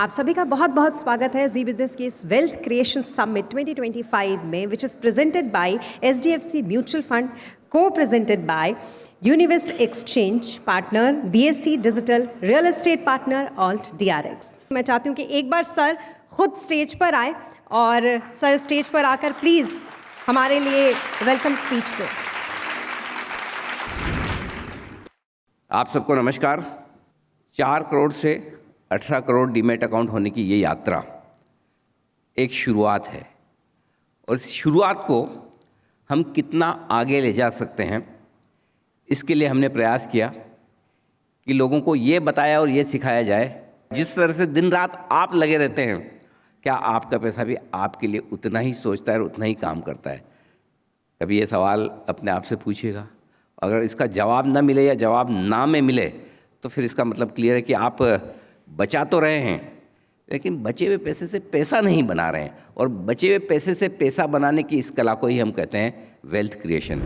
आप सभी का बहुत बहुत स्वागत है जी बिजनेस की इस वेल्थ क्रिएशन समिट 2025 में, which is presented by SDFC mutual fund, co presented by Univest exchange, partner BSC digital, real estate partner alt DRX। मैं चाहती हूँ कि एक बार सर खुद स्टेज पर आए और सर स्टेज पर आकर प्लीज़ हमारे लिए वेलकम स्पीच दें। आप सबको नमस्कार। 4 करोड़ से 18 करोड़ डीमैट अकाउंट होने की ये यात्रा एक शुरुआत है और इस शुरुआत को हम कितना आगे ले जा सकते हैं, इसके लिए हमने प्रयास किया कि लोगों को ये बताया और ये सिखाया जाए, जिस तरह से दिन रात आप लगे रहते हैं, क्या आपका पैसा भी आपके लिए उतना ही सोचता है और उतना ही काम करता है? कभी ये सवाल अपने आप से पूछिएगा। अगर इसका जवाब ना मिले या जवाब ना में मिले तो फिर इसका मतलब क्लियर है कि आप बचा तो रहे हैं, लेकिन बचे हुए पैसे से पैसा नहीं बना रहे हैं, और बचे हुए पैसे से पैसा बनाने की इस कला को ही हम कहते हैं वेल्थ क्रिएशन।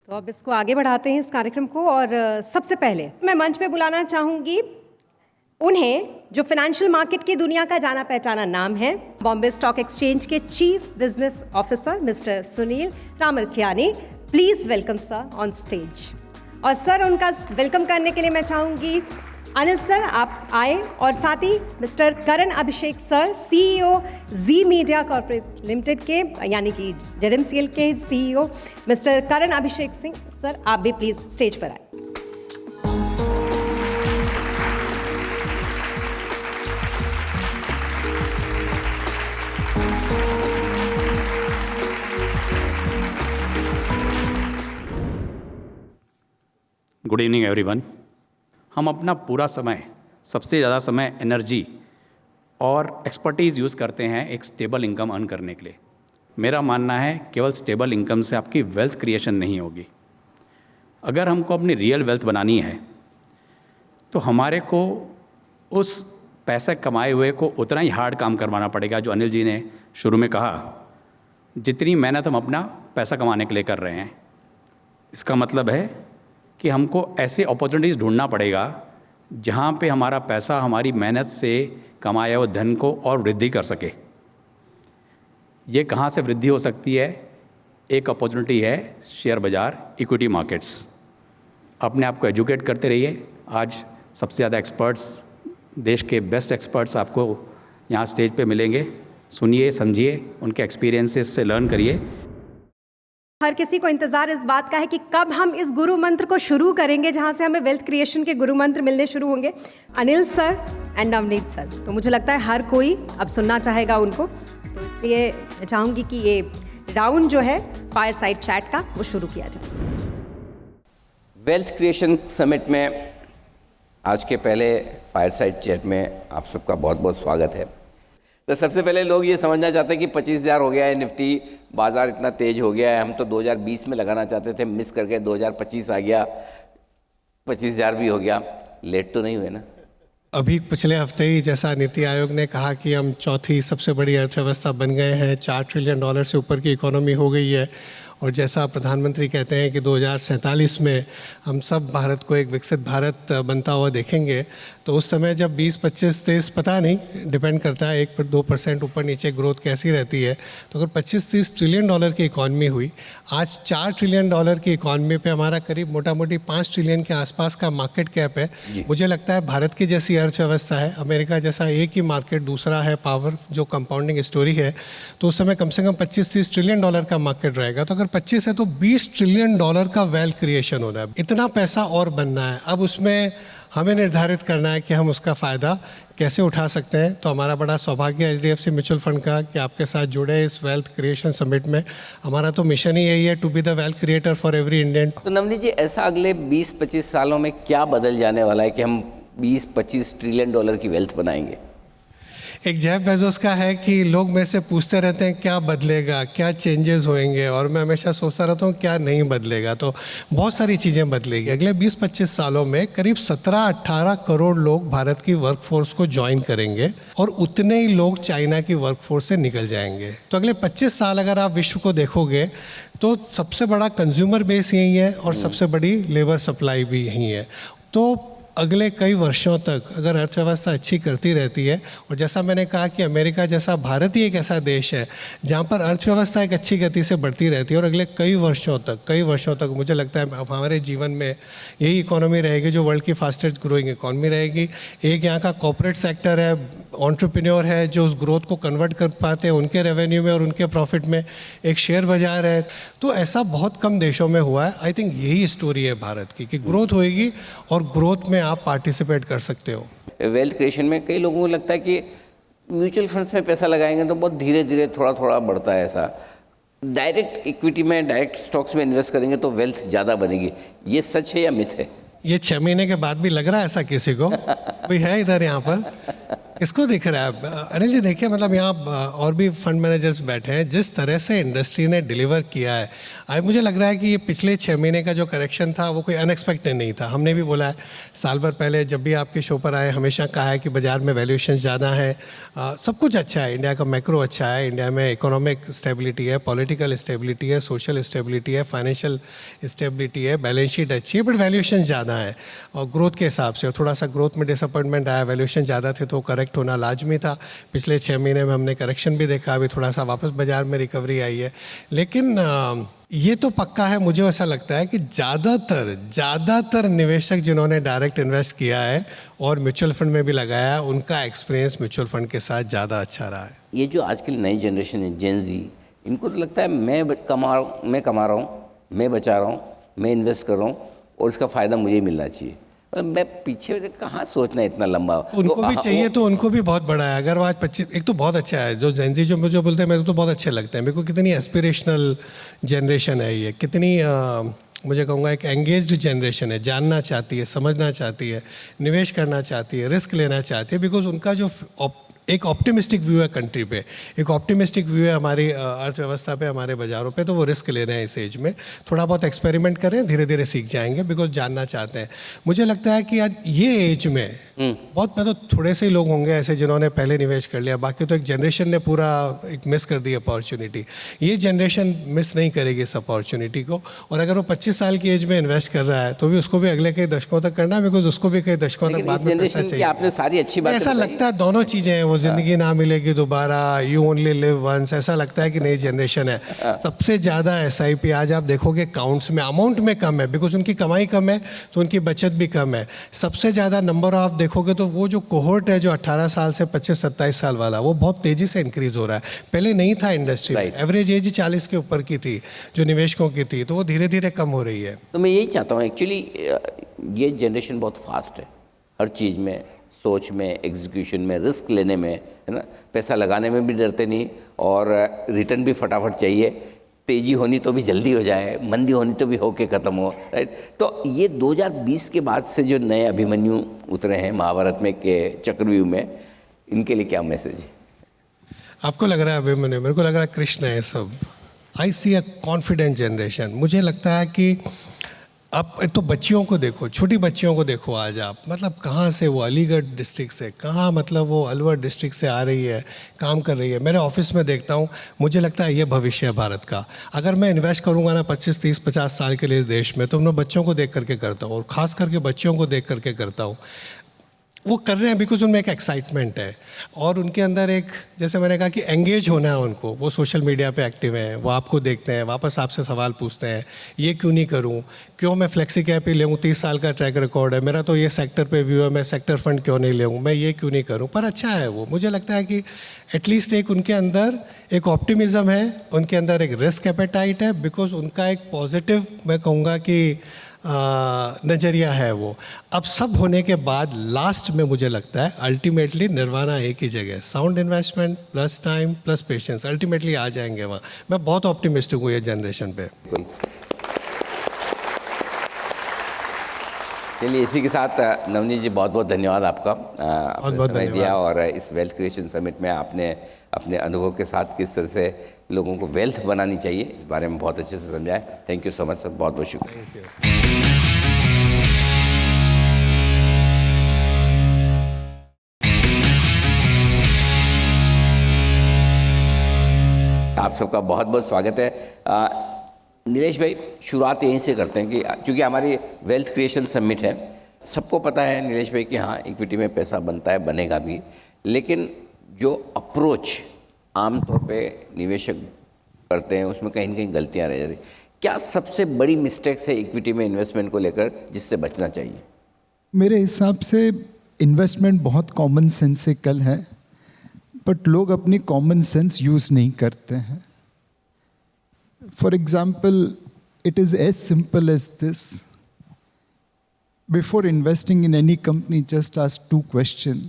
तो अब इसको आगे बढ़ाते हैं इस कार्यक्रम को, और सबसे पहले मैं मंच पे बुलाना चाहूँगी उन्हें जो फाइनेंशियल मार्केट की दुनिया का जाना पहचाना नाम है, बॉम्बे स्टॉक एक्सचेंज के chief business officer mister Sunil Ramrakhiani. Please welcome sir on stage. और सर उनका वेलकम करने के लिए मैं चाहूँगी अनिल सर आप आए, और साथ ही मिस्टर करण अभिषेक सर, CEO जी मीडिया कॉर्पोरेट लिमिटेड के, यानी कि ZMCL के CEO मिस्टर करण अभिषेक सिंह सर, आप भी प्लीज़ स्टेज पर आए। Good evening everyone. हम अपना पूरा समय, सबसे ज़्यादा समय एनर्जी और एक्सपर्टीज़ यूज़ करते हैं एक स्टेबल इनकम अर्न करने के लिए। मेरा मानना है केवल स्टेबल इनकम से आपकी वेल्थ क्रिएशन नहीं होगी। अगर हमको अपनी रियल वेल्थ बनानी है तो हमारे को उस पैसे कमाए हुए को उतना ही हार्ड काम करवाना पड़ेगा, जो अनिल जी ने शुरू में कहा, जितनी मेहनत हम अपना पैसा कमाने के लिए कर रहे हैं। इसका मतलब है कि हमको ऐसे अपॉर्चुनिटीज़ ढूंढना पड़ेगा जहाँ पे हमारा पैसा हमारी मेहनत से कमाया हुआ धन को और वृद्धि कर सके। ये कहाँ से वृद्धि हो सकती है? एक अपॉर्चुनिटी है शेयर बाज़ार, इक्विटी मार्केट्स। अपने आप को एजुकेट करते रहिए। आज सबसे ज़्यादा एक्सपर्ट्स, देश के बेस्ट एक्सपर्ट्स आपको यहाँ स्टेज पे मिलेंगे। सुनिए, समझिए, उनके एक्सपीरियंसेस से लर्न करिए। हर किसी को इंतजार इस बात का है कि कब हम इस गुरु मंत्र को शुरू करेंगे, जहां से हमें वेल्थ क्रिएशन के गुरु मंत्र मिलने शुरू होंगे। Anil sir and Navneet sir, तो मुझे लगता है हर कोई अब सुनना चाहेगा उनको, तो इसलिए मैं चाहूँगी कि ये राउंड जो है फायर साइड चैट का, वो शुरू किया जाए। वेल्थ क्रिएशन समिट में आज के पहले फायर साइड चैट में आप सबका बहुत बहुत स्वागत है। तो सबसे पहले लोग ये समझना चाहते हैं कि 25,000 हो गया है निफ्टी, बाज़ार इतना तेज़ हो गया है। हम तो 2020 में लगाना चाहते थे, मिस करके 2025 आ गया, 25,000 भी हो गया। लेट तो नहीं हुए ना? अभी पिछले हफ्ते ही जैसा नीति आयोग ने कहा कि हम चौथी सबसे बड़ी अर्थव्यवस्था बन गए हैं, $4 ट्रिलियन से ऊपर की इकोनॉमी हो गई है, और जैसा प्रधानमंत्री कहते हैं कि 2047 में हम सब भारत को एक विकसित भारत बनता हुआ देखेंगे, तो उस समय जब 20, 25, 30 पता नहीं, डिपेंड करता है 1-2% ऊपर नीचे ग्रोथ कैसी रहती है, तो अगर 25-30 ट्रिलियन डॉलर की इकॉनमी हुई, आज $4 ट्रिलियन की इकॉनमी पे हमारा करीब मोटा मोटी 5 ट्रिलियन के आसपास का मार्केट कैप है। मुझे लगता है भारत की जैसी अर्थव्यवस्था है, अमेरिका जैसा एक ही मार्केट, दूसरा है पावर, जो कंपाउंडिंग स्टोरी है, तो उस समय कम से कम 25-30 ट्रिलियन डॉलर का मार्केट रहेगा। तो अगर 25 है तो $20 ट्रिलियन का वेल्थ क्रिएशन हो रहा है। इतना पैसा और बनना है। अब उसमें हमें निर्धारित करना है कि हम उसका फ़ायदा कैसे उठा सकते हैं। तो हमारा बड़ा सौभाग्य है HDFC म्यूचुअल फंड का कि आपके साथ जुड़े इस वेल्थ क्रिएशन समिट में। हमारा तो मिशन ही यही है, to be the wealth creator for every Indian. तो नवनीत जी, ऐसा अगले 20-25 सालों में क्या बदल जाने वाला है कि हम 20-25 ट्रिलियन डॉलर की वेल्थ बनाएंगे? एक जेफ बेजोस का है कि लोग मेरे से पूछते रहते हैं क्या बदलेगा, क्या चेंजेस होंगे, और मैं हमेशा सोचता रहता हूँ क्या नहीं बदलेगा। तो बहुत सारी चीज़ें बदलेगी। अगले 20-25 सालों में करीब 17-18 करोड़ लोग भारत की वर्कफोर्स को ज्वाइन करेंगे, और उतने ही लोग चाइना की वर्कफोर्स से निकल जाएंगे। तो अगले 25 साल अगर आप विश्व को देखोगे तो सबसे बड़ा कंज्यूमर बेस यही है और सबसे बड़ी लेबर सप्लाई भी यही है। तो अगले कई वर्षों तक अगर अर्थव्यवस्था अच्छी करती रहती है, और जैसा मैंने कहा कि अमेरिका जैसा भारत ही एक ऐसा देश है जहाँ पर अर्थव्यवस्था एक अच्छी गति से बढ़ती रहती है, और अगले कई वर्षों तक मुझे लगता है अब हमारे जीवन में यही इकोनॉमी रहेगी जो वर्ल्ड की फास्टेस्ट ग्रोइंग इकोनॉमी रहेगी। एक यहाँ का कॉर्पोरेट सेक्टर है, एंटरप्रेन्योर है जो उस ग्रोथ को कन्वर्ट कर पाते हैं उनके रेवेन्यू में और उनके प्रॉफिट में। एक शेयर बाजार है, तो ऐसा बहुत कम देशों में हुआ है। आई थिंक यही स्टोरी है भारत की कि ग्रोथ होएगी और ग्रोथ में आप पार्टिसिपेट कर सकते हो। वेल्थ क्रिएशन में कई लोगों को लगता है कि म्यूचुअल फंड्स में पैसा लगाएंगे तो बहुत धीरे धीरे थोड़ा थोड़ा बढ़ता है। ऐसा डायरेक्ट इक्विटी में, डायरेक्ट स्टॉक्स में इन्वेस्ट करेंगे तो वेल्थ ज़्यादा बनेगी, ये सच है या मिथ है? ये 6 महीने के बाद भी लग रहा है ऐसा किसी को? कोई है इधर यहाँ पर? किसको दिख रहा है? अनिल जी देखिए, मतलब यहाँ और भी फंड मैनेजर्स बैठे हैं, जिस तरह से इंडस्ट्री ने डिलीवर किया है, अब मुझे लग रहा है कि ये पिछले 6 महीने का जो करेक्शन था वो कोई अनएक्सपेक्टेड नहीं था। हमने भी बोला है साल भर पहले जब भी आपके शो पर आए, हमेशा कहा है कि बाज़ार में वैल्यूएशन ज़्यादा है, सब कुछ अच्छा है, इंडिया का मैक्रो अच्छा है, इंडिया में इकोनॉमिक स्टेबिलिटी है, पॉलिटिकल स्टेबिलिटी है, सोशल स्टेबिलिटी है, फाइनेंशियल स्टेबिलिटी है, बैलेंस शीट अच्छी है, बट वैल्यूएशन ज़्यादा है और ग्रोथ के हिसाब से। और थोड़ा सा ग्रोथ में डिसअपॉइंटमेंट आया, वैल्यूएशन ज़्यादा थे तो करेक्ट होना लाजमी था। पिछले 6 महीने में हमने करेक्शन भी देखा, अभी थोड़ा सा वापस बाज़ार में रिकवरी आई है। लेकिन ये तो पक्का है, मुझे ऐसा लगता है कि ज़्यादातर निवेशक जिन्होंने डायरेक्ट इन्वेस्ट किया है और म्यूचुअल फंड में भी लगाया, उनका एक्सपीरियंस म्यूचुअल फंड के साथ ज़्यादा अच्छा रहा है। ये जो आजकल नई जनरेशन है, जेन जी, इनको तो लगता है मैं कमा रहा हूँ, मैं बचा रहा हूँ, मैं इन्वेस्ट कर रहा हूँ और इसका फ़ायदा मुझे ही मिलना चाहिए। मैं पीछे कहाँ सोचना इतना लंबा। उनको भी चाहिए तो उनको भी बहुत बड़ा है। अगर वो आज 25, एक तो बहुत अच्छा है जो जेनजी जो मुझे बोलते हैं, मेरे को तो बहुत अच्छे लगते हैं। मेरे को कितनी एस्पिरेशनल जनरेशन है ये, कितनी मुझे कहूँगा एक एंगेज्ड जनरेशन है, जानना चाहती है, समझना चाहती है, निवेश करना चाहती है, रिस्क लेना चाहती है, बिकॉज उनका जो एक ऑप्टिमिस्टिक व्यू है कंट्री पे, एक ऑप्टिमिस्टिक व्यू है हमारी अर्थव्यवस्था पे, हमारे बाज़ारों पे, तो वो रिस्क ले रहे हैं इस एज में। थोड़ा बहुत एक्सपेरिमेंट करें, धीरे धीरे सीख जाएंगे, बिकॉज जानना चाहते हैं। मुझे लगता है कि आज ये एज में बहुत, मैं तो थोड़े से ही लोग होंगे ऐसे जिन्होंने पहले निवेश कर लिया, बाकी तो एक जनरेशन ने पूरा एक मिस कर दी अपॉर्चुनिटी। ये जनरेशन मिस नहीं करेगी इस अपॉर्चुनिटी को, और अगर वो 25 साल की एज में इन्वेस्ट कर रहा है तो भी उसको भी अगले कई दशकों तक करना है, बिकॉज उसको भी कई दशकों तक बाद में पैसा चाहिए। आपने सारी अच्छी बात, ऐसा लगता है दोनों चीज़ें हैं, वो ज़िंदगी ना मिलेगी दोबारा, यू ओनली लिव वंस, ऐसा लगता है कि नई जनरेशन है। सबसे ज़्यादा SIP आज आप देखोगे काउंट्स में, अमाउंट में कम है, बिकॉज उनकी कमाई कम है तो उनकी बचत भी कम है। सबसे ज़्यादा नंबर आप देखोगे तो वो जो कोहोर्ट है जो 18 साल से 25-27 साल वाला, वो बहुत तेज़ी से इंक्रीज़ हो रहा है। पहले नहीं था इंडस्ट्री में, एवरेज एज 40 के ऊपर की थी जो निवेशकों की थी, तो वो धीरे धीरे कम हो रही है। तो मैं यही चाहता हूँ एक्चुअली, ये जनरेशन बहुत फास्ट है हर चीज़ में, सोच में, एग्जीक्यूशन में, रिस्क लेने में, है ना, पैसा लगाने में भी डरते नहीं और रिटर्न भी फटाफट चाहिए। तेज़ी होनी तो भी जल्दी हो जाए, मंदी होनी तो भी होके ख़त्म हो, राइट। तो ये 2020 के बाद से जो नए अभिमन्यु उतरे हैं महाभारत में के चक्रव्यूह में, इनके लिए क्या मैसेज है? आपको लग रहा है अभिमन्यु, मेरे को लग रहा है कृष्ण है सब। आई सी अ कॉन्फिडेंट जनरेशन। मुझे लगता है कि आप तो बच्चियों को देखो, छोटी बच्चियों को देखो आज आप, मतलब कहाँ से वो अलीगढ़ डिस्ट्रिक्ट से, कहाँ मतलब वो अलवर डिस्ट्रिक्ट से आ रही है, काम कर रही है। मेरे ऑफिस में देखता हूँ, मुझे लगता है ये भविष्य है भारत का। अगर मैं इन्वेस्ट करूँगा ना 25, 30, 50 साल के लिए इस देश में, तो मैं बच्चों को देख करके करता हूँ, और ख़ास करके बच्चियों को देख करके करता हूँ। वो कर रहे हैं बिकॉज उनमें एक एक्साइटमेंट है और उनके अंदर एक, जैसे मैंने कहा कि एंगेज होना है उनको। वो सोशल मीडिया पे एक्टिव हैं, वो आपको देखते हैं, वापस आपसे सवाल पूछते हैं, ये क्यों नहीं करूं, क्यों मैं फ्लेक्सी कैप ही लेऊँ, 30 साल का ट्रैक रिकॉर्ड है मेरा, तो ये सेक्टर पे व्यू है, मैं सेक्टर फंड क्यों नहीं लेऊँ, मैं ये क्यों नहीं करूँ। पर अच्छा है वो, मुझे लगता है कि एटलीस्ट एक उनके अंदर एक ऑप्टिमिज़म है, उनके अंदर एक रिस्क एपेटाइट है, बिकॉज उनका एक पॉजिटिव, मैं कहूँगा कि नज़रिया है वो। अब सब होने के बाद लास्ट में मुझे लगता है अल्टीमेटली निर्वाणा एक ही जगह, sound investment plus time plus patience, ultimately आ जाएंगे वहाँ। मैं बहुत ऑप्टिमिस्टिक हूँ ये जनरेशन पे। चलिए, इसी के साथ नवनीत जी बहुत बहुत धन्यवाद आपका, बहुत समय दिया और इस वेल्थ क्रिएशन समिट में आपने अपने अनुभव के साथ किस तरह से लोगों को वेल्थ बनानी चाहिए इस बारे में बहुत अच्छे से समझाया। Thank you so much sir, बहुत बहुत शुक्रिया। आप सबका बहुत बहुत स्वागत है। नीलेश भाई, शुरुआत यहीं से करते हैं कि चूँकि हमारी वेल्थ क्रिएशन समिट है, सबको पता है नीलेश भाई कि हाँ इक्विटी में पैसा बनता है, बनेगा भी, लेकिन जो अप्रोच आमतौर पे निवेशक करते हैं उसमें कहीं ना कहीं गलतियाँ रह जाती। क्या सबसे बड़ी मिस्टेक्स है इक्विटी में इन्वेस्टमेंट को लेकर जिससे बचना चाहिए? मेरे हिसाब से इन्वेस्टमेंट बहुत कॉमन सेंसिकल है, बट लोग अपनी कॉमन सेंस यूज़ नहीं करते हैं। For example, it is as simple as this: before investing in any company, just ask two questions.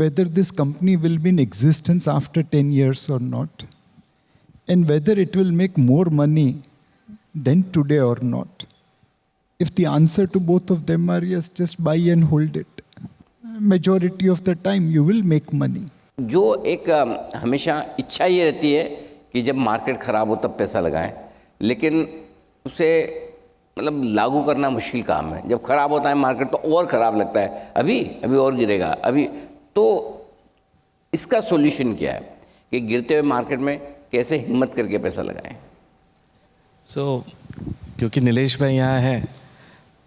Whether this company will be in existence after 10 years or not, and whether it will make more money than today or not. If the answer to both of them are yes, just buy and hold it. Majority of the time you will make money. जो एक हमेशा इच्छा ये रहती है कि जब market ख़राब हो तब पैसा लगाएं, लेकिन उसे मतलब लागू करना मुश्किल काम है। जब ख़राब होता है मार्केट तो और ख़राब लगता है, अभी और गिरेगा अभी। तो इसका सॉल्यूशन क्या है कि गिरते हुए मार्केट में कैसे हिम्मत करके पैसा लगाएं? क्योंकि नीलेश भाई यहाँ हैं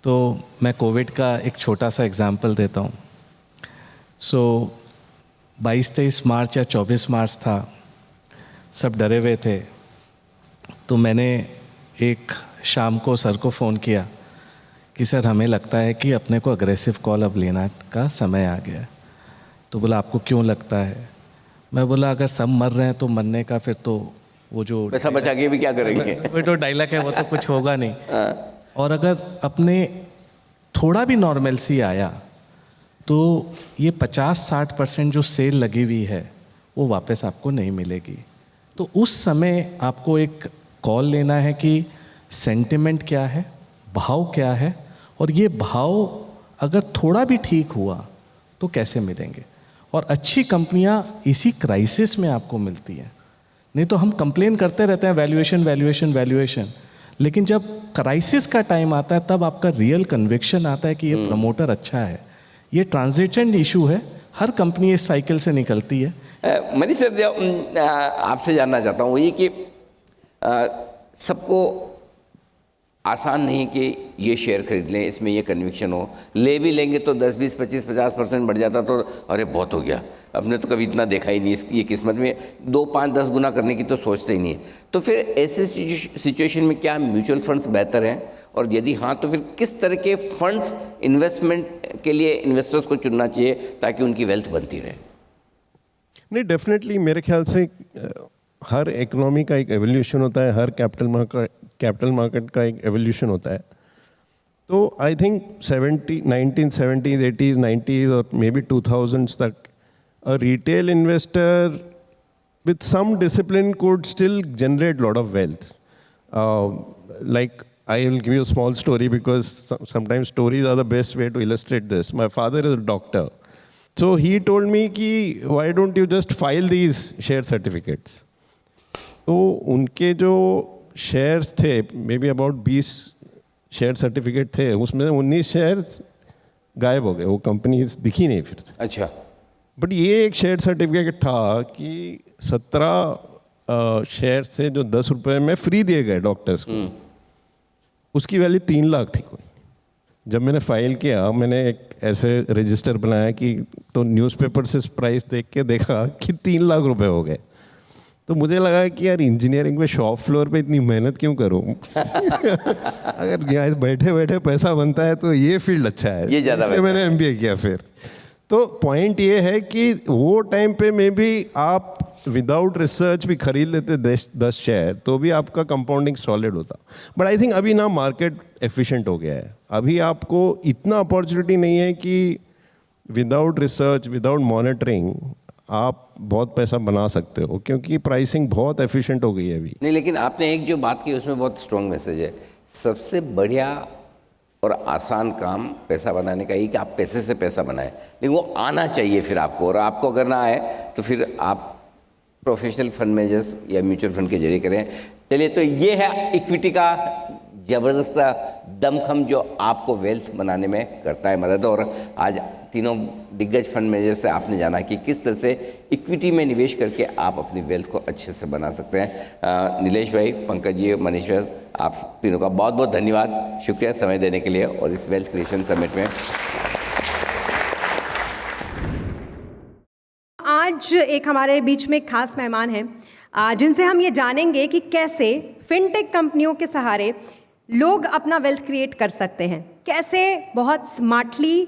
तो मैं कोविड का एक छोटा सा एग्जांपल देता हूँ। 22-23 मार्च या 24 मार्च था, सब डरे हुए थे, तो मैंने एक शाम को सर को फ़ोन किया कि सर हमें लगता है कि अपने को अग्रेसिव कॉल अब लेना का समय आ गया है। तो बोला आपको क्यों लगता है? मैं बोला अगर सब मर रहे हैं तो मरने का फिर तो वो जो पैसा बचा के भी क्या करेंगे, वो तो डायलॉग है वो तो कुछ होगा नहीं। और अगर अपने थोड़ा भी नॉर्मलसी आया तो ये 50-60% जो सेल लगी हुई है वो वापस आपको नहीं मिलेगी। तो उस समय आपको एक कॉल लेना है कि सेंटिमेंट क्या है, भाव क्या है, और ये भाव अगर थोड़ा भी ठीक हुआ तो कैसे मिलेंगे। और अच्छी कंपनियां इसी क्राइसिस में आपको मिलती हैं। नहीं तो हम कंप्लेन करते रहते हैं वैल्यूएशन वैल्यूएशन वैल्यूएशन, लेकिन जब क्राइसिस का टाइम आता है तब आपका रियल कन्विक्शन आता है कि ये प्रमोटर अच्छा है। ये ट्रांजिटेंट इशू है, हर कंपनी इस साइकिल से निकलती है। मनीष सर, आपसे जानना चाहता हूँ ये कि सबको आसान नहीं कि ये शेयर खरीद लें, इसमें ये कन्विक्शन हो, ले भी लेंगे तो 10, 20, 25, 50% बढ़ जाता तो अरे बहुत हो गया, हमने तो कभी इतना देखा ही नहीं, ये किस्मत में 2, 5, 10 गुना करने की तो सोचते ही नहीं है। तो फिर ऐसे सिचुएशन में क्या म्यूचुअल फंड्स बेहतर हैं, और यदि हाँ तो फिर किस तरह के फंड्स इन्वेस्टमेंट के लिए इन्वेस्टर्स को चुनना चाहिए ताकि उनकी वेल्थ बनती रहे? नहीं, डेफिनेटली मेरे ख्याल से हर इकोनॉमी का एक एवोल्यूशन होता है, हर कैपिटल मार्केट का एक एवोल्यूशन होता है। तो I think 1970s, 80s, 90s और मे बी 2000s तक a retail investor with some discipline could still generate a lot of wealth. Like I will give you a small story because sometimes stories are the best way to illustrate this. My father is a doctor. So he told me कि why don't you just file these share certificates? तो उनके जो shares थे may be about 20 share certificate थे, उसमें 19 shares गायब हो गए, वो कंपनी दिखी नहीं फिर से। अच्छा। बट ये एक शेयर सर्टिफिकेट था कि 17 शेयर्स थे जो 10 रुपये में फ्री दिए गए डॉक्टर्स को, उसकी वैल्यू 3 लाख थी कोई। जब मैंने फाइल किया, मैंने एक ऐसे रजिस्टर बनाया कि तो न्यूज़पेपर से प्राइस देख के देखा कि 3 लाख रुपए हो गए। तो मुझे लगा कि यार इंजीनियरिंग में शॉप फ्लोर पे इतनी मेहनत क्यों करूं? अगर यहाँ बैठे बैठे पैसा बनता है तो ये फील्ड अच्छा है, ये ज़्यादा इसलिए मैंने MBA किया। फिर तो पॉइंट ये है कि वो टाइम पे मे बी आप विदाउट रिसर्च भी खरीद लेते 10 शेयर तो भी आपका कंपाउंडिंग सॉलिड होता। बट आई थिंक अभी ना मार्केट एफिशिएंट हो गया है, अभी आपको इतना अपॉर्चुनिटी नहीं है कि विदाउट रिसर्च, विदाउट मॉनिटरिंग आप बहुत पैसा बना सकते हो, क्योंकि प्राइसिंग बहुत एफिशिएंट हो गई है अभी। नहीं, लेकिन आपने एक जो बात की उसमें बहुत स्ट्रॉन्ग मैसेज है। सबसे बढ़िया और आसान काम पैसा बनाने का ही कि आप पैसे से पैसा बनाएं, लेकिन वो आना चाहिए फिर आपको, और आपको अगर ना आए तो फिर आप प्रोफेशनल फंड मैनेजर्स या म्यूचुअल फंड के जरिए करें। चलिए, तो ये है इक्विटी का ज़बरदस्त दमखम जो आपको वेल्थ बनाने में करता है मदद। और आज तीनों दिग्गज फंड मैनेजर से आपने जाना कि किस तरह से इक्विटी में निवेश करके आप अपनी वेल्थ को अच्छे से बना सकते हैं। नीलेश भाई, पंकज जी, मनीष भाई, आप तीनों का बहुत बहुत धन्यवाद, शुक्रिया समय देने के लिए और इस वेल्थ क्रिएशन समिट में। आज एक हमारे बीच में खास मेहमान हैं जिनसे हम ये जानेंगे कि कैसे फिनटेक कंपनियों के सहारे लोग अपना वेल्थ क्रिएट कर सकते हैं, कैसे बहुत स्मार्टली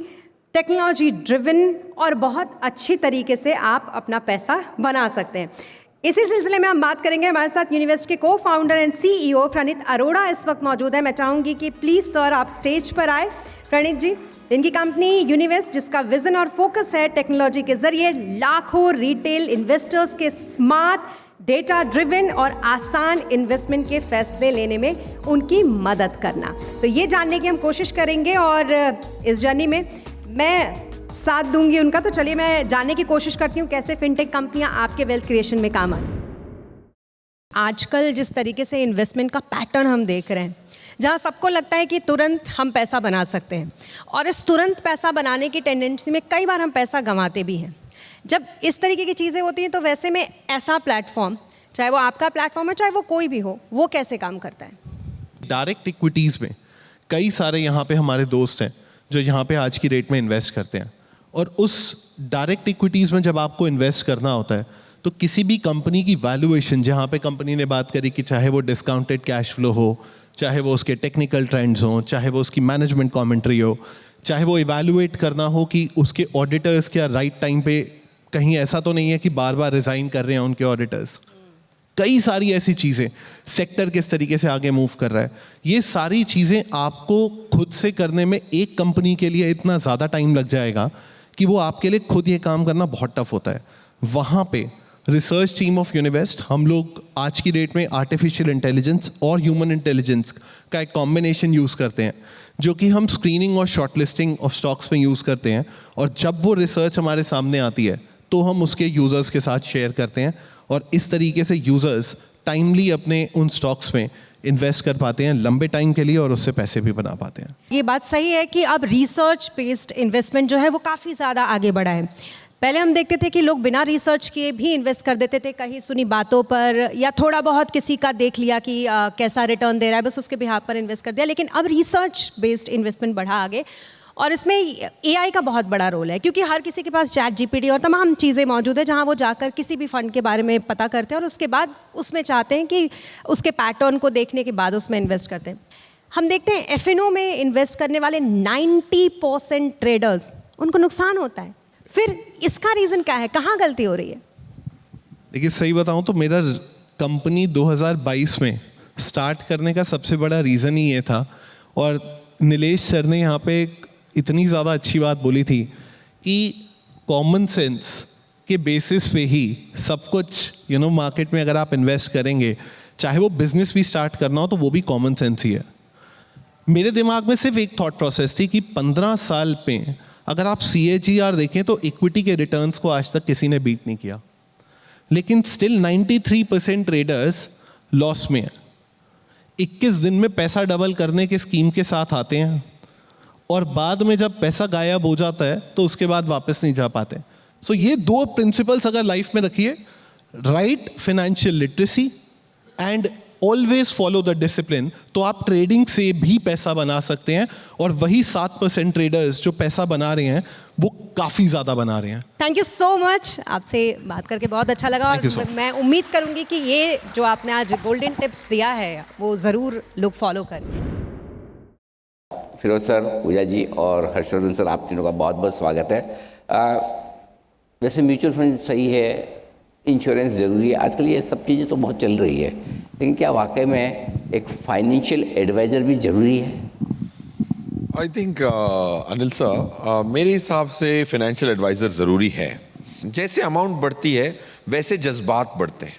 टेक्नोलॉजी ड्रिवन और बहुत अच्छी तरीके से आप अपना पैसा बना सकते हैं। इसी सिलसिले में हम बात करेंगे। हमारे साथ यूनिवेस्ट के को फाउंडर एंड CEO प्रणीत अरोड़ा इस वक्त मौजूद है। मैं चाहूँगी कि प्लीज़ सर आप स्टेज पर आए। प्रणीत जी, इनकी कंपनी यूनिवेस्ट, जिसका विजन और फोकस है टेक्नोलॉजी के जरिए लाखों रिटेल इन्वेस्टर्स के स्मार्ट, डेटा ड्रिवन और आसान इन्वेस्टमेंट के फैसले लेने में उनकी मदद करना। तो ये जानने की हम कोशिश करेंगे और इस जर्नी में मैं साथ दूंगी उनका। तो चलिए मैं जानने की कोशिश करती हूँ कैसे फिनटेक कंपनियाँ आपके वेल्थ क्रिएशन में काम आए। आजकल जिस तरीके से इन्वेस्टमेंट का पैटर्न हम देख रहे हैं, जहाँ सबको लगता है कि तुरंत हम पैसा बना सकते हैं, और इस तुरंत पैसा बनाने की टेंडेंसी में कई बार हम पैसा गंवाते भी हैं। जब इस तरीके की चीज़ें होती हैं तो वैसे में ऐसा प्लेटफॉर्म, चाहे वो आपका प्लेटफॉर्म है चाहे वो कोई भी हो, वो कैसे काम करता है? डायरेक्ट इक्विटीज़ में कई सारे यहाँ पे हमारे दोस्त हैं जो यहाँ पे आज की रेट में इन्वेस्ट करते हैं, और उस डायरेक्ट इक्विटीज़ में जब आपको इन्वेस्ट करना होता है तो किसी भी कंपनी की वैल्यूएशन, जहाँ पे कंपनी ने बात करी कि चाहे वो डिस्काउंटेड कैश फ्लो हो, चाहे वो उसके टेक्निकल ट्रेंड्स हों, चाहे वो उसकी मैनेजमेंट कमेंट्री हो, चाहे वो इवैल्यूएट करना हो कि उसके ऑडिटर्स क्या राइट टाइम पे कहीं ऐसा तो नहीं है कि बार बार रिज़ाइन कर रहे हैं उनके ऑडिटर्स, कई सारी ऐसी चीज़ें, सेक्टर किस तरीके से आगे मूव कर रहा है, ये सारी चीज़ें आपको खुद से करने में एक कंपनी के लिए इतना ज़्यादा टाइम लग जाएगा कि वो आपके लिए खुद ये काम करना बहुत टफ होता है। वहाँ पे रिसर्च टीम ऑफ यूनिवेस्ट, हम लोग आज की डेट में आर्टिफिशियल इंटेलिजेंस और ह्यूमन इंटेलिजेंस का एक कॉम्बिनेशन यूज़ करते हैं, जो कि हम स्क्रीनिंग और शॉर्टलिस्टिंग ऑफ स्टॉक्स में यूज़ करते हैं, और जब वो रिसर्च हमारे सामने आती है तो हम उसके यूज़र्स के साथ शेयर करते हैं, और इस तरीके से यूज़र्स टाइमली अपने उन स्टॉक्स में इन्वेस्ट कर पाते हैं लंबे टाइम के लिए, और उससे पैसे भी बना पाते हैं। ये बात सही है कि अब रिसर्च बेस्ड इन्वेस्टमेंट जो है वो काफ़ी ज़्यादा आगे बढ़ा है। पहले हम देखते थे कि लोग बिना रिसर्च किए भी इन्वेस्ट कर देते थे, कहीं सुनी बातों पर या थोड़ा बहुत किसी का देख लिया कि कैसा रिटर्न दे रहा है, बस उसके बिहाफ पर इन्वेस्ट कर दिया। लेकिन अब रिसर्च बेस्ड इन्वेस्टमेंट बढ़ा आगे, और इसमें AI का बहुत बड़ा रोल है, क्योंकि हर किसी के पास चैट GPT और तमाम चीज़ें मौजूद है, जहां वो जाकर किसी भी फंड के बारे में पता करते हैं और उसके बाद उसमें चाहते हैं कि उसके पैटर्न को देखने के बाद उसमें इन्वेस्ट करते हैं। हम देखते हैं FNO में इन्वेस्ट करने वाले 90% ट्रेडर्स, उनको नुकसान होता है। फिर इसका रीज़न क्या है, कहाँ गलती हो रही है? देखिए, सही बताऊं तो मेरा कंपनी 2022 में स्टार्ट करने का सबसे बड़ा रीज़न ही ये था, और नीलेश सर ने यहाँ पे इतनी ज़्यादा अच्छी बात बोली थी कि कॉमन सेंस के बेसिस पे ही सब कुछ मार्केट में अगर आप इन्वेस्ट करेंगे, चाहे वो बिजनेस भी स्टार्ट करना हो तो वो भी कॉमन सेंस ही है। मेरे दिमाग में सिर्फ एक थॉट प्रोसेस थी कि 15 साल में अगर आप CAGR देखें तो इक्विटी के रिटर्न्स को आज तक किसी ने बीट नहीं किया, लेकिन स्टिल 93% ट्रेडर्स लॉस में है। 21 दिन में पैसा डबल करने के स्कीम के साथ आते हैं, और बाद में जब पैसा गायब हो जाता है तो उसके बाद वापस नहीं जा पाते। सो ये दो प्रिंसिपल्स अगर लाइफ में रखिए, right financial literacy and always follow the discipline, तो आप ट्रेडिंग से भी पैसा बना सकते हैं, और वही 7% ट्रेडर्स जो पैसा बना रहे हैं वो काफ़ी ज़्यादा बना रहे हैं। थैंक यू सो मच, आपसे बात करके बहुत अच्छा लगा, और मैं उम्मीद करूंगी कि ये जो आपने आज गोल्डन टिप्स दिया है वो ज़रूर लोग फॉलो करें। फिरोज सर, पूजा जी और हर्षवर्धन सर, आप तीनों का बहुत बहुत स्वागत है। वैसे म्यूचुअल फंड सही है, इंश्योरेंस ज़रूरी है, आजकल ये सब चीज़ें तो बहुत चल रही है, लेकिन क्या वाकई में एक फाइनेंशियल एडवाइज़र भी ज़रूरी है? आई थिंक अनिल सर, मेरे हिसाब से फाइनेंशियल एडवाइज़र ज़रूरी है। जैसे अमाउंट बढ़ती है वैसे जज्बात बढ़ते हैं,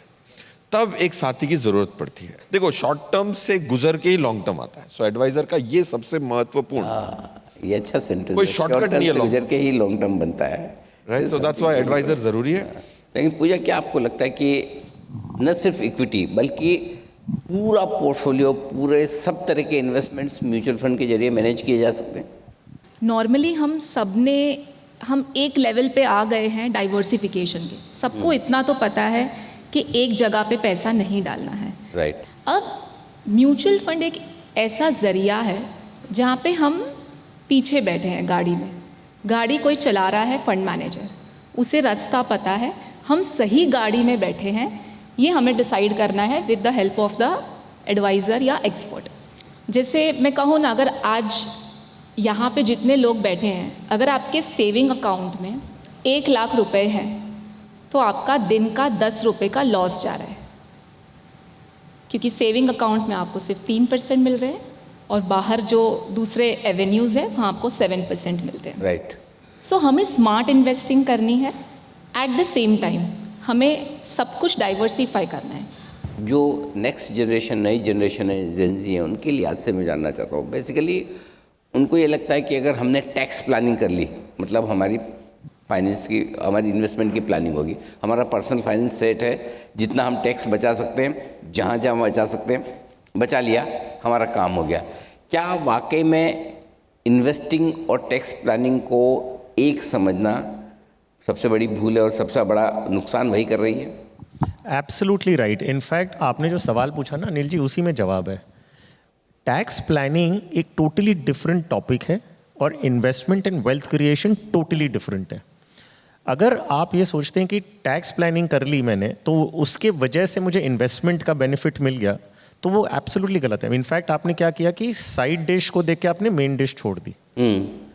तब एक साथी की ज़रूरत पड़ती है। देखो, शॉर्ट टर्म से गुजर के ही लॉन्ग टर्म आता है, सो एडवाइज़र का ये सबसे महत्वपूर्ण, ये अच्छा सेंटेंस, कोई शॉर्टकट नहीं है, गुजर के ही लॉन्ग टर्म बनता है, right? So that's why adviser ज़रूरी है। लेकिन पूजा, क्या आपको लगता है कि न सिर्फ इक्विटी बल्कि पूरा पोर्टफोलियो, पूरे सब तरह के इन्वेस्टमेंट्स म्यूचुअल फंड के जरिए मैनेज किए जा सकते हैं? नॉर्मली हम एक लेवल पे आ गए हैं डाइवर्सिफिकेशन के। सबको इतना तो पता है कि एक जगह पे पैसा नहीं डालना है। राइट। अब म्यूचुअल फंड एक ऐसा ज़रिया है जहाँ पे हम पीछे बैठे हैं गाड़ी में, गाड़ी कोई चला रहा है फंड मैनेजर, उसे रास्ता पता है, हम सही गाड़ी में बैठे हैं, ये हमें डिसाइड करना है with the help of the adviser या एक्सपर्ट। जैसे मैं कहूँ ना, अगर आज यहाँ पे जितने लोग बैठे हैं, अगर आपके सेविंग अकाउंट में 1 लाख रुपए हैं तो आपका दिन का 10 रुपये का लॉस जा रहा है, क्योंकि सेविंग अकाउंट में आपको सिर्फ 3% मिल रहे हैं और बाहर जो दूसरे एवेन्यूज़ हैं वहाँ आपको 7% मिलते हैं। राइट। सो हमें स्मार्ट इन्वेस्टिंग करनी है, एट द सेम टाइम हमें सब कुछ डाइवर्सिफाई करना है। जो नेक्स्ट जनरेशन, नई जनरेशन है, जेन ज़ी है, उनके लिए आज से मैं जानना चाहता हूँ। बेसिकली उनको ये लगता है कि अगर हमने टैक्स प्लानिंग कर ली, मतलब हमारी फाइनेंस की, हमारी इन्वेस्टमेंट की प्लानिंग होगी, हमारा पर्सनल फाइनेंस सेट है, जितना हम टैक्स बचा सकते हैं, जहाँ जहाँ बचा सकते हैं बचा लिया, हमारा काम हो गया। क्या वाकई में इन्वेस्टिंग और टैक्स प्लानिंग को एक समझना सबसे बड़ी भूल है और सबसे बड़ा नुकसान वही कर रही है? Absolutely right. इनफैक्ट आपने जो सवाल पूछा ना अनिल जी, उसी में जवाब है। टैक्स प्लानिंग एक टोटली डिफरेंट टॉपिक है और investment and wealth creation totally different है। अगर आप ये सोचते हैं कि टैक्स प्लानिंग कर ली मैंने तो उसके वजह से मुझे इन्वेस्टमेंट का बेनिफिट मिल गया, तो वो एब्सोल्युटली गलत है। इनफैक्ट आपने क्या किया कि साइड डिश को देख के आपने मेन डिश छोड़ दी।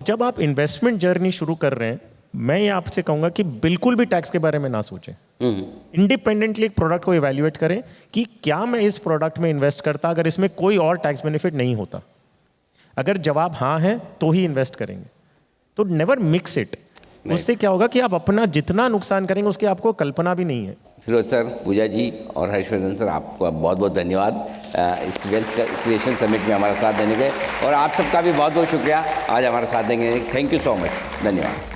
जब आप इन्वेस्टमेंट जर्नी शुरू कर रहे हैं, मैं ये आपसे कहूँगा कि बिल्कुल भी टैक्स के बारे में ना सोचें। इंडिपेंडेंटली एक प्रोडक्ट को इवैल्यूएट करें कि क्या मैं इस प्रोडक्ट में इन्वेस्ट करता अगर इसमें कोई और टैक्स बेनिफिट नहीं होता। अगर जवाब हाँ है तो ही इन्वेस्ट करेंगे। तो नेवर मिक्स इट। उससे क्या होगा कि आप अपना जितना नुकसान करेंगे उसकी आपको कल्पना भी नहीं है। फिरोज सर, पूजा जी और हर्षवर्धन सर, आपको बहुत बहुत धन्यवाद इस वेल्थ क्रिएशन समिट में हमारा साथ देने के, और आप सबका भी बहुत बहुत शुक्रिया आज हमारा साथ देंगे। Thank you so much. धन्यवाद।